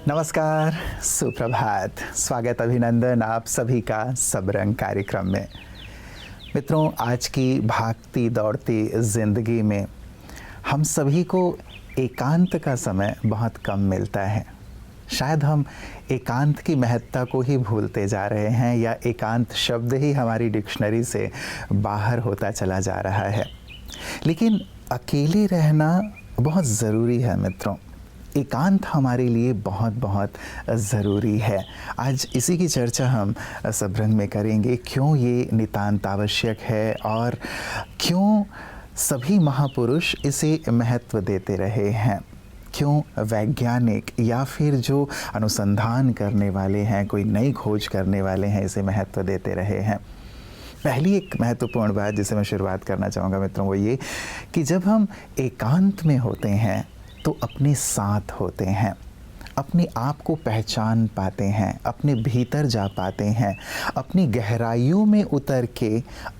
नमस्कार, सुप्रभात, स्वागत अभिनंदन आप सभी का सबरंग कार्यक्रम में। मित्रों, आज की भागती दौड़ती ज़िंदगी में हम सभी को एकांत का समय बहुत कम मिलता है। शायद हम एकांत की महत्ता को ही भूलते जा रहे हैं या एकांत शब्द ही हमारी डिक्शनरी से बाहर होता चला जा रहा है। लेकिन अकेले रहना बहुत ज़रूरी है मित्रों। एकांत हमारे लिए बहुत बहुत ज़रूरी है। आज इसी की चर्चा हम सबरंग में करेंगे, क्यों ये नितांत आवश्यक है और क्यों सभी महापुरुष इसे महत्व देते रहे हैं। क्यों वैज्ञानिक या फिर जो अनुसंधान करने वाले हैं, कोई नई खोज करने वाले हैं, इसे महत्व देते रहे हैं। पहली एक महत्वपूर्ण बात जिसे मैं शुरुआत करना चाहूँगा मित्रों, वो ये कि जब हम एकांत में होते हैं तो अपने साथ होते हैं, अपने आप को पहचान पाते हैं, अपने भीतर जा पाते हैं, अपनी गहराइयों में उतर के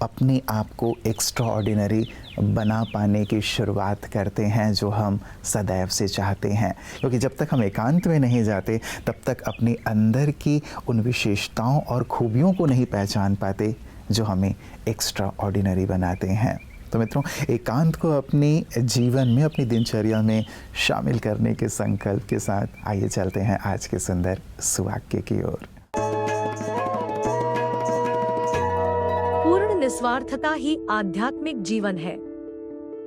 अपने आप को एक्स्ट्राऑर्डिनरी बना पाने की शुरुआत करते हैं, जो हम सदैव से चाहते हैं। क्योंकि जब तक हम एकांत में नहीं जाते तब तक अपने अंदर की उन विशेषताओं और खूबियों को नहीं पहचान पाते जो हमें एक्स्ट्राऑर्डिनरी बनाते हैं। तो मित्रों, एकांत को अपनी जीवन में, अपनी दिनचर्या में शामिल करने के संकल्प के साथ आइए चलते हैं आज के सुंदर सुवाक्य की ओर। पूर्ण निस्वार्थता ही आध्यात्मिक जीवन है।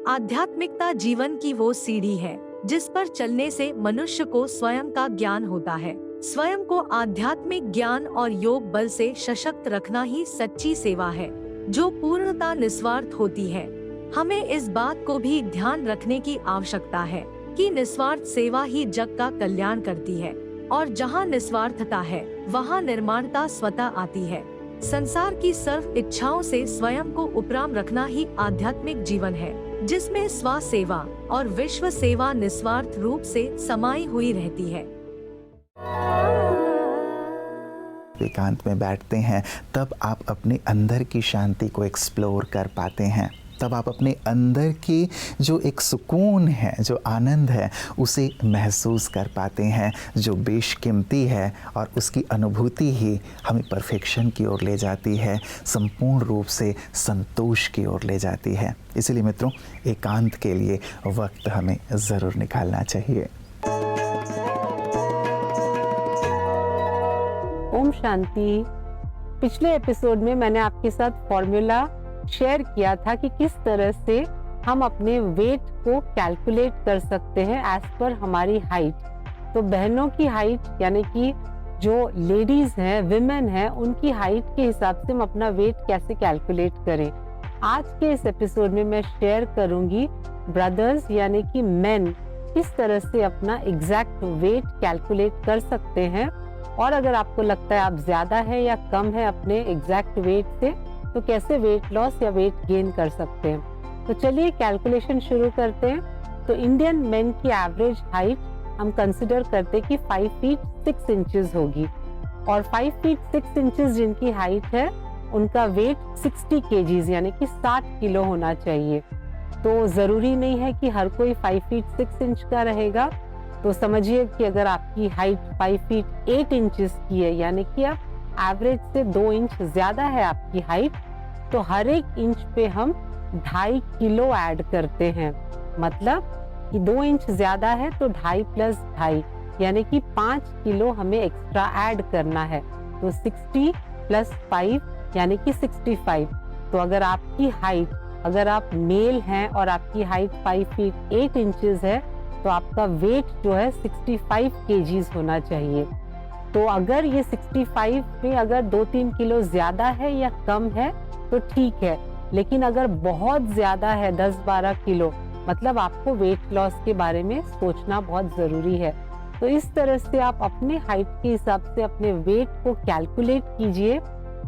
आध्यात्मिकता जीवन की वो सीढ़ी है जिस पर चलने से मनुष्य को स्वयं का ज्ञान होता है। स्वयं को आध्यात्मिक ज्ञान और योग बल से सशक्त रखना ही सच्ची सेवा है, जो पूर्णता निस्वार्थ होती है। हमें इस बात को भी ध्यान रखने की आवश्यकता है कि निस्वार्थ सेवा ही जग का कल्याण करती है, और जहाँ निस्वार्थता है वहाँ निर्माणता स्वतः आती है। संसार की सर्व इच्छाओं से स्वयं को उपराम रखना ही आध्यात्मिक जीवन है, जिसमें स्व सेवा और विश्व सेवा निस्वार्थ रूप से समाई हुई रहती है। एकांत में बैठते हैं तब आप अपने अंदर की शांति को एक्सप्लोर कर पाते हैं, तब आप अपने अंदर की जो एक सुकून है, जो आनंद है, उसे महसूस कर पाते हैं, जो बेशकीमती है, और उसकी अनुभूति ही हमें परफेक्शन की ओर ले जाती है, संपूर्ण रूप से संतोष की ओर ले जाती है। इसलिए मित्रों, एकांत के लिए वक्त हमें ज़रूर निकालना चाहिए। ओम शांति। पिछले एपिसोड में मैंने आपके साथ फॉर्मूला शेयर किया था कि किस तरह से हम अपने वेट को कैलकुलेट कर सकते हैं एज पर हमारी हाइट। तो बहनों की हाइट, यानी कि जो लेडीज हैं, विमेन हैं, उनकी हाइट के हिसाब से हम अपना वेट कैसे कैलकुलेट करें। आज के इस एपिसोड में मैं शेयर करूंगी ब्रदर्स यानी कि मेन किस तरह से अपना एग्जैक्ट वेट कैलकुलेट कर सकते हैं, और अगर आपको लगता है आप ज्यादा है या कम है अपने एग्जैक्ट वेट से, तो कैसे वेट लॉस या वेट गेन कर सकते हैं। तो चलिए कैलकुलेशन शुरू करते हैं। तो इंडियन मेन की एवरेज हाइट हम कंसिडर करते हैं कि 5 फीट 6 इंचेस होगी, और 5 फीट 6 इंचेस जिनकी हाइट है उनका वेट 60 केजीज यानी कि 60 किलो होना चाहिए। तो जरूरी नहीं है कि हर कोई 5 फीट 6 इंच का रहेगा। तो समझिए कि अगर आपकी हाइट 5 फीट 8 इंचेस की है, यानी कि आप एवरेज से 2 इंच ज्यादा है आपकी हाइट, तो हर एक इंच पे हम 2.5 किलो ऐड करते हैं। मतलब कि 2 इंच ज्यादा है तो 2.5 प्लस 2.5 यानी कि 5 किलो हमें एक्स्ट्रा ऐड करना है। तो 60 प्लस 5 यानी कि 65। तो अगर आपकी हाइट, अगर आप मेल हैं और आपकी हाइट 5 फीट 8 इंचेस है, तो आपका वेट जो है 65 केजीज होना चाहिए। तो अगर ये 65 में अगर 2-3 किलो ज्यादा है या कम है तो ठीक है, लेकिन अगर बहुत ज्यादा है 10-12 किलो, मतलब आपको वेट लॉस के बारे में सोचना बहुत जरूरी है। तो इस तरह से आप अपने हाइट के हिसाब से अपने वेट को कैलकुलेट कीजिए।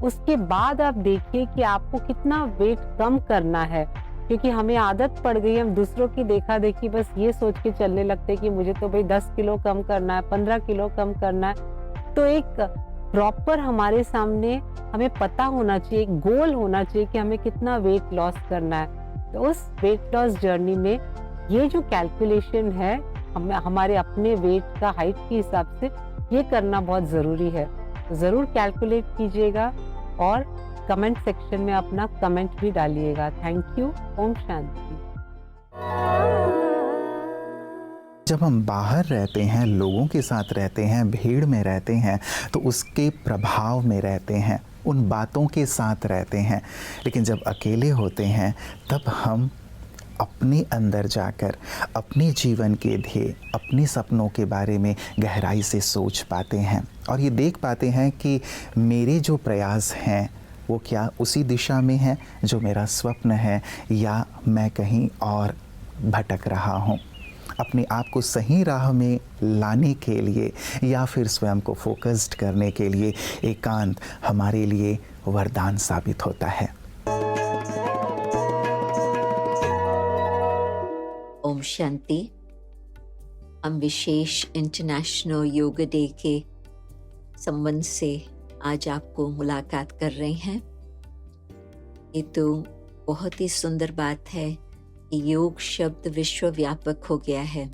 उसके बाद आप देखिए कि आपको कितना वेट कम करना है, क्योंकि हमें आदत पड़ गई, हम दूसरों की देखा देखी बस ये सोच के चलने लगते कि मुझे तो भाई 10 किलो कम करना है, 15 किलो कम करना है। तो एक प्रॉपर हमारे सामने हमें पता होना चाहिए, एक गोल होना चाहिए कि हमें कितना वेट लॉस करना है। तो उस वेट लॉस जर्नी में ये जो कैलकुलेशन है हमारे अपने वेट का हाइट के हिसाब से ये करना बहुत ज़रूरी है। तो ज़रूर कैलकुलेट कीजिएगा और कमेंट सेक्शन में अपना कमेंट भी डालिएगा। Thank you. ओम शांति। जब हम बाहर रहते हैं, लोगों के साथ रहते हैं, भीड़ में रहते हैं, तो उसके प्रभाव में रहते हैं, उन बातों के साथ रहते हैं। लेकिन जब अकेले होते हैं तब हम अपने अंदर जाकर अपने जीवन के ध्येय, अपने सपनों के बारे में गहराई से सोच पाते हैं और ये देख पाते हैं कि मेरे जो प्रयास हैं वो क्या उसी दिशा में है जो मेरा स्वप्न है, या मैं कहीं और भटक रहा हूँ। अपने आप को सही राह में लाने के लिए या फिर स्वयं को फोकस्ड करने के लिए एकांत हमारे लिए वरदान साबित होता है। ओम शांति। हम विशेष इंटरनेशनल योगा डे के संबंध से आज आपको मुलाकात कर रहे हैं। ये तो बहुत ही सुंदर बात है कि योग शब्द विश्व व्यापक हो गया है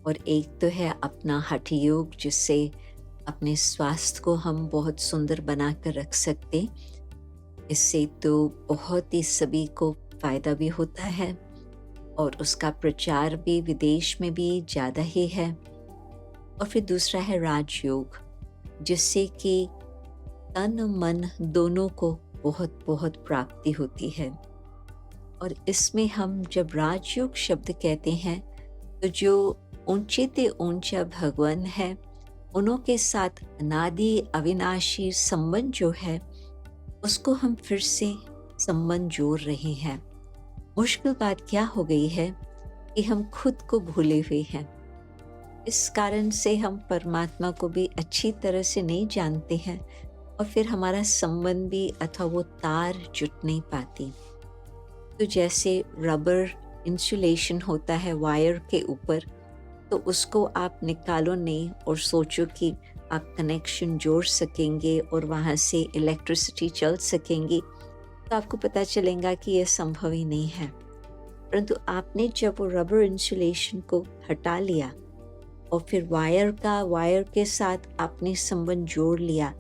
और एक तो है अपना हठ योग, जिससे अपने स्वास्थ्य को हम बहुत सुंदर बना कर रख सकते। इससे तो बहुत ही सभी को फायदा भी होता है और उसका प्रचार भी विदेश में भी ज़्यादा ही है। और फिर दूसरा है राजयोग, जिससे कि तन मन दोनों को बहुत बहुत प्राप्ति होती है। और इसमें हम जब राजयोग शब्द कहते हैं तो जो ऊंचे ते ऊंचा भगवान है उन्हों के साथ अनादि अविनाशी संबंध जो है उसको हम फिर से संबंध जोड़ रहे हैं। मुश्किल बात क्या हो गई है कि हम खुद को भूले हुए हैं। इस कारण से हम परमात्मा को भी अच्छी तरह से नहीं जानते हैं और फिर हमारा संबंध भी अथवा वो तार जुट नहीं पाती। तो जैसे रबर इंसुलेशन होता है वायर के ऊपर, तो उसको आप निकालो नहीं और सोचो कि आप कनेक्शन जोड़ सकेंगे और वहाँ से इलेक्ट्रिसिटी चल सकेंगी, तो आपको पता चलेगा कि यह संभव ही नहीं है। परंतु आपने जब वो रबर इंसुलेशन को हटा लिया और फिर वायर के साथ आपने संबंध जोड़ लिया,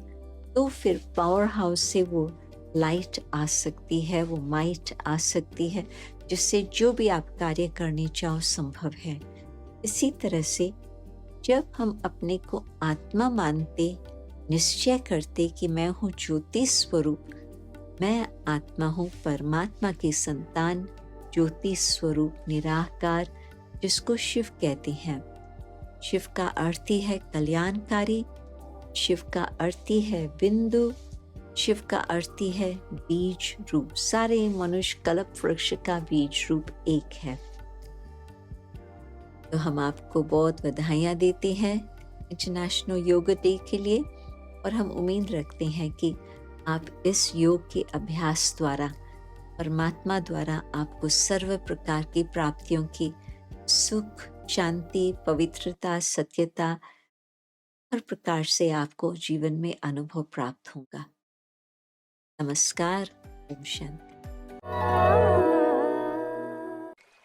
तो फिर पावर हाउस से वो लाइट आ सकती है, वो माइट आ सकती है, जिससे जो भी आप कार्य करने चाहो संभव है। इसी तरह से जब हम अपने को आत्मा मानते, निश्चय करते कि मैं हूँ ज्योति स्वरूप, मैं आत्मा हूँ परमात्मा की संतान, ज्योति स्वरूप निराकार, जिसको शिव कहते हैं। शिव का अर्थ ही है कल्याणकारी, शिव का अर्थ ही है बिंदु, शिव का अर्थ ही है बीज रूप। सारे मनुष्य कल्प वृक्ष का बीज रूप एक है। तो हम आपको बहुत बधाइयाँ देते हैं इंटरनेशनल योगा डे के लिए और हम उम्मीद रखते हैं कि आप इस योग के अभ्यास द्वारा परमात्मा द्वारा आपको सर्व प्रकार की प्राप्तियों की सुख, शांति, पवित्रता, सत्यता हर प्रकार से आपको जीवन में अनुभव प्राप्त होगा। नमस्कार। ओम शांति।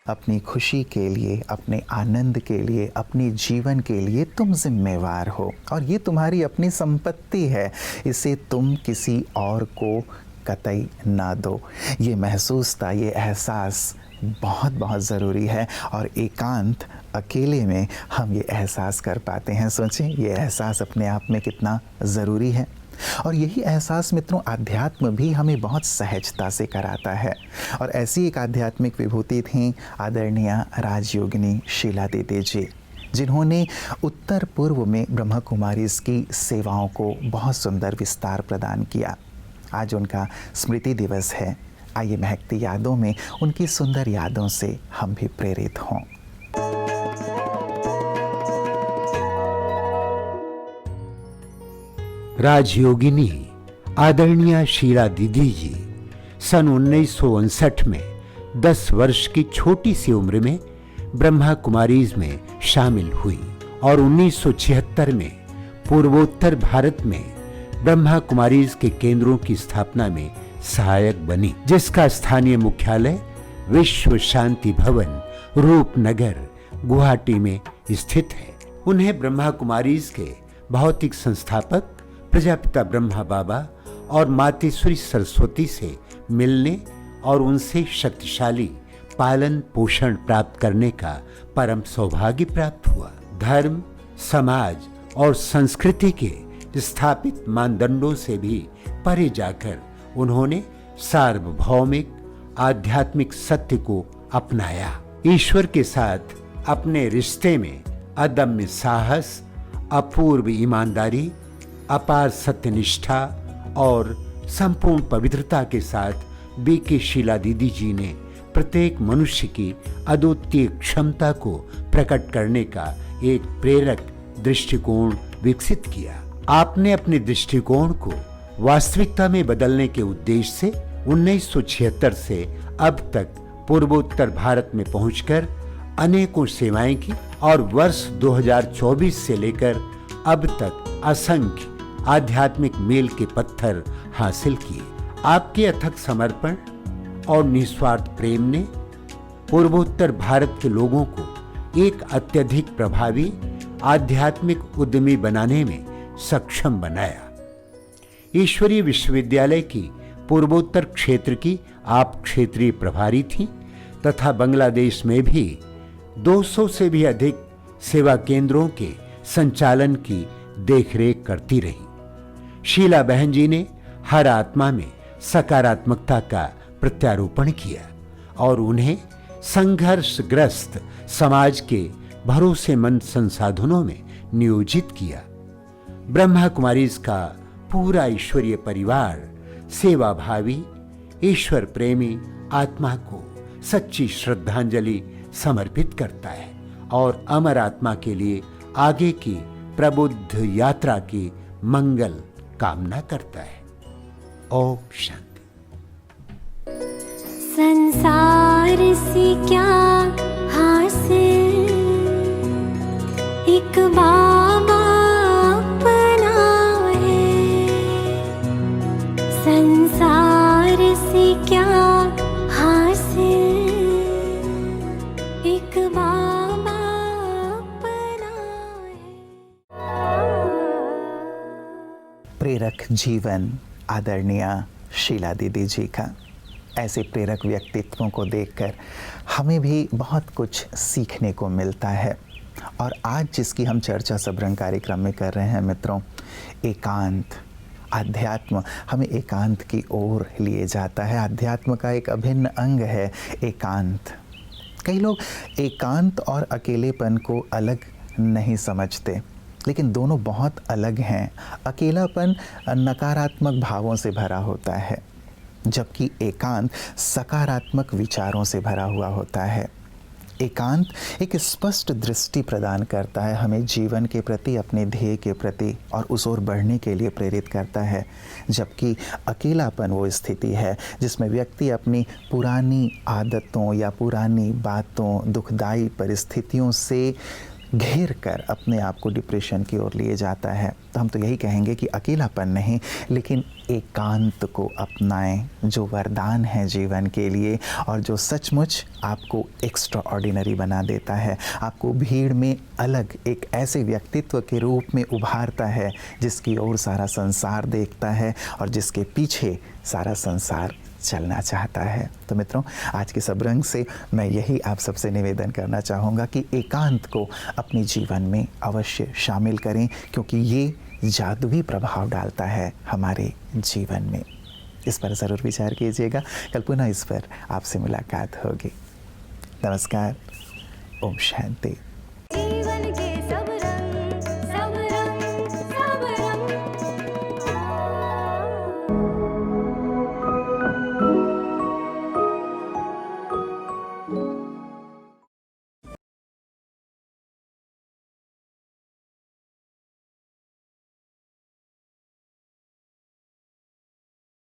अपनी खुशी के लिए, अपने आनंद के लिए, अपने जीवन के लिए तुम जिम्मेवार हो और ये तुम्हारी अपनी संपत्ति है। इसे तुम किसी और को कतई ना दो। ये महसूसता, ये एहसास बहुत बहुत ज़रूरी है और एकांत अकेले में हम ये एहसास कर पाते हैं। सोचें ये एहसास अपने आप में कितना ज़रूरी है। और यही एहसास मित्रों आध्यात्म भी हमें बहुत सहजता से कराता है। और ऐसी एक आध्यात्मिक विभूति थी आदरणीय राजयोगिनी शीला दीदी जी, जिन्होंने उत्तर पूर्व में ब्रह्मा कुमारीज़ की सेवाओं को बहुत सुंदर विस्तार प्रदान किया। आज उनका स्मृति दिवस है। आइए महकती यादों में उनकी सुंदर यादों से हम भी प्रेरित हों। राजयोगिनी आदरणीय शीला दीदी जी सन 1959 में 10 वर्ष की छोटी सी उम्र में ब्रह्मा कुमारीज में शामिल हुई और 1976 में पूर्वोत्तर भारत में ब्रह्मा कुमारीज के केंद्रों की स्थापना में सहायक बनी, जिसका स्थानीय मुख्यालय विश्व शांति भवन रूपनगर गुवाहाटी में स्थित है। उन्हें ब्रह्मा कुमारीज के भौतिक संस्थापक प्रजापिता ब्रह्मा बाबा और मातेश्वरी सरस्वती से मिलने और उनसे शक्तिशाली पालन पोषण प्राप्त करने का परम सौभाग्य प्राप्त हुआ। धर्म, समाज और संस्कृति के स्थापित मानदंडों से भी परे जाकर उन्होंने सार्वभौमिक आध्यात्मिक सत्य को अपनाया। ईश्वर के साथ अपने रिश्ते में अदम्य साहस, अपूर्व ईमानदारी, अपार सत्यनिष्ठा और संपूर्ण पवित्रता के साथ बीके शीला दीदी जी ने प्रत्येक मनुष्य की अद्वितीय क्षमता को प्रकट करने का एक प्रेरक दृष्टिकोण विकसित किया। आपने अपने दृष्टिकोण को वास्तविकता में बदलने के उद्देश्य से 1976 से अब तक पूर्वोत्तर भारत में पहुंचकर अनेकों सेवाएं की और वर्ष 2024 से लेकर अब तक असंख्य आध्यात्मिक मील के पत्थर हासिल किए। आपके अथक समर्पण और निस्वार्थ प्रेम ने पूर्वोत्तर भारत के लोगों को एक अत्यधिक प्रभावी आध्यात्मिक उद्यमी बनाने में सक्षम बनाया। ईश्वरीय विश्वविद्यालय की पूर्वोत्तर क्षेत्र की आप क्षेत्रीय प्रभारी थीं तथा बांग्लादेश में भी 200 से भी अधिक सेवा केंद्रों के संचालन की देखरेख करती रही। शीला बहन जी ने हर आत्मा में सकारात्मकता का प्रत्यारोपण किया और उन्हें संघर्षग्रस्त समाज के भरोसेमंद संसाधनों में नियोजित किया। ब्रह्मा कुमारीज का पूरा ईश्वरीय परिवार सेवाभावी, ईश्वर प्रेमी आत्मा को सच्ची श्रद्धांजलि समर्पित करता है और अमर आत्मा के लिए आगे की प्रबुद्ध यात्रा की मंगल कामना करता है। ओम शांति। संसार से क्या हासिल, एक बाबा अपना है। संसार से क्या हासिल, एक बाबा अपना है। प्रेरक जीवन आदरणीय शीला दीदी जी का। ऐसे प्रेरक व्यक्तित्वों को देखकर हमें भी बहुत कुछ सीखने को मिलता है। और आज जिसकी हम चर्चा सबरंग कार्यक्रम में कर रहे हैं मित्रों, एकांत, अध्यात्म हमें एकांत की ओर लिए जाता है। अध्यात्म का एक अभिन्न अंग है एकांत। कई लोग एकांत और अकेलेपन को अलग नहीं समझते, लेकिन दोनों बहुत अलग हैं। अकेलापन नकारात्मक भावों से भरा होता है, जबकि एकांत सकारात्मक विचारों से भरा हुआ होता है। एकांत एक स्पष्ट दृष्टि प्रदान करता है, हमें जीवन के प्रति, अपने ध्येय के प्रति और उस ओर बढ़ने के लिए प्रेरित करता है। जबकि अकेलापन वो स्थिति है जिसमें व्यक्ति अपनी पुरानी आदतों या पुरानी बातों, दुखदाई परिस्थितियों से घेर कर अपने आप को डिप्रेशन की ओर लिए जाता है। तो हम तो यही कहेंगे कि अकेलापन नहीं, लेकिन एकांत को अपनाएं, जो वरदान है जीवन के लिए और जो सचमुच आपको एक्स्ट्रा ऑर्डिनरी बना देता है, आपको भीड़ में अलग एक ऐसे व्यक्तित्व के रूप में उभारता है जिसकी ओर सारा संसार देखता है और जिसके पीछे सारा संसार चलना चाहता है। तो मित्रों, आज के सबरंग से मैं यही आप सबसे निवेदन करना चाहूँगा कि एकांत को अपने जीवन में अवश्य शामिल करें, क्योंकि ये जादुई प्रभाव डालता है हमारे जीवन में। इस पर ज़रूर विचार कीजिएगा। कल पुनः इस पर आपसे मुलाकात होगी। नमस्कार। ओम शांति।